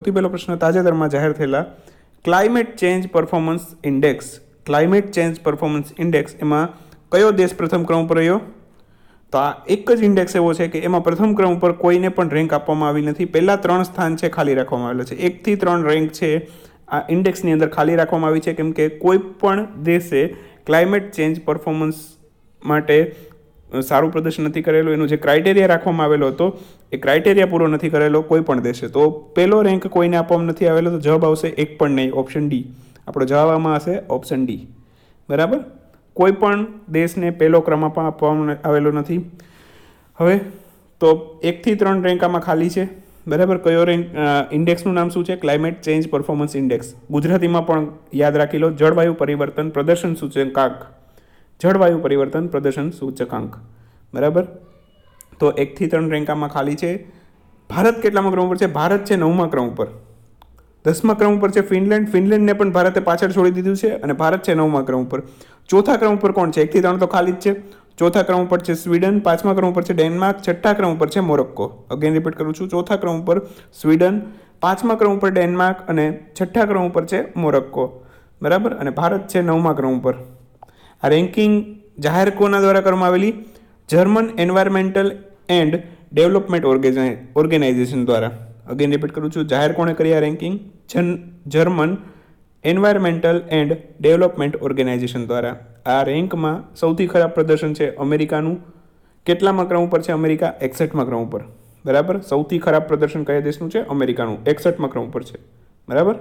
સૌથી પહેલો પ્રશ્ન તાજેતરમાં જાહેર થયેલા climate change performance index, climate change performance index એમાં કયો દેશ પ્રથમ ક્રમ પર રહ્યો? તો આ એક જ ઇન્ડેક્સ એવો છે કે એમાં પ્રથમ ક્રમ ઉપર કોઈને પણ રેન્ક આપવામાં આવી નથી. પહેલા 3 સ્થાન છે ખાલી રાખવામાં આવેલા છે. 1 થી 3 રેન્ક છે આ ઇન્ડેક્સની અંદર ખાલી રાખવામાં આવી છે, કેમ કે કોઈ પણ દેશે ક્લાઇમેટ ચેન્જ પરફોર્મન્સ માટે સારું પ્રદર્શન નથી કરેલું. એનો જે ક્રાઇટેરિયા રાખવામાં આવેલો હતો એ ક્રાઇટેરિયા પૂરો નથી કરેલો કોઈ પણ દેશે. તો પહેલો રેન્ક કોઈને આપવામાં નથી આવેલો, તો જવાબ આવશે એક પણ નહીં, ઓપ્શન ડી. આપણો જવાબ આમાં હશે ઓપ્શન ડી. બરાબર, કોઈ પણ દેશને પહેલો ક્રમ આપવામાં આવેલો નથી. હવે તો 1 થી 3 રેન્ક આમાં ખાલી છે. બરાબર, કયો રેન્ક? ઇન્ડેક્સનું નામ શું છે? Climate change performance index. ગુજરાતીમાં પણ યાદ રાખી લો, જળવાયુ પરિવર્તન પ્રદર્શન સૂચકાંક. જળવાયુ પરિવર્તન પ્રદર્શન સૂચકાંક. બરાબર, તો 1 થી 3 રેન્ક આમાં ખાલી છે. ભારત કેટલામાં ક્રમ ઉપર છે? ભારત છે 9મા ક્રમ ઉપર. 10મા ક્રમ ઉપર છે ફિનલેન્ડ. ફિનલેન્ડને પણ ભારતે પાછળ છોડી દીધું છે અને ભારત છે 9મા ક્રમ ઉપર. ચોથા ક્રમ ઉપર કોણ છે? 1 થી 3 તો ખાલી જ છે. ચોથા ક્રમ ઉપર છે સ્વીડન. 5મા ક્રમ ઉપર છે ડેનમાર્ક. 6ઠ્ઠા ક્રમ ઉપર છે મોરોક્કો. અગેન રિપીટ કરું છું, ચોથા ક્રમ ઉપર સ્વીડન, 5મા ક્રમ ઉપર ડેનમાર્ક અને 6ઠ્ઠા ક્રમ ઉપર છે મોરોક્કો. બરાબર, અને ભારત છે 9મા ક્રમ ઉપર. આ રેન્કિંગ જાહેર કોના દ્વારા કરવામાં આવેલી? German environmental and development organisation દ્વારા. અગેન રિપીટ કરું છું, જાહેર કોણે કરી આ ranking? German environmental and development organisation દ્વારા. આ રેન્કમાં સૌથી ખરાબ પ્રદર્શન છે અમેરિકાનું. કેટલામાં ક્રમ ઉપર છે અમેરિકા? 61મા ક્રમ ઉપર. બરાબર, સૌથી ખરાબ પ્રદર્શન કયા દેશનું છે? અમેરિકાનું. 61મા ક્રમ ઉપર છે. બરાબર.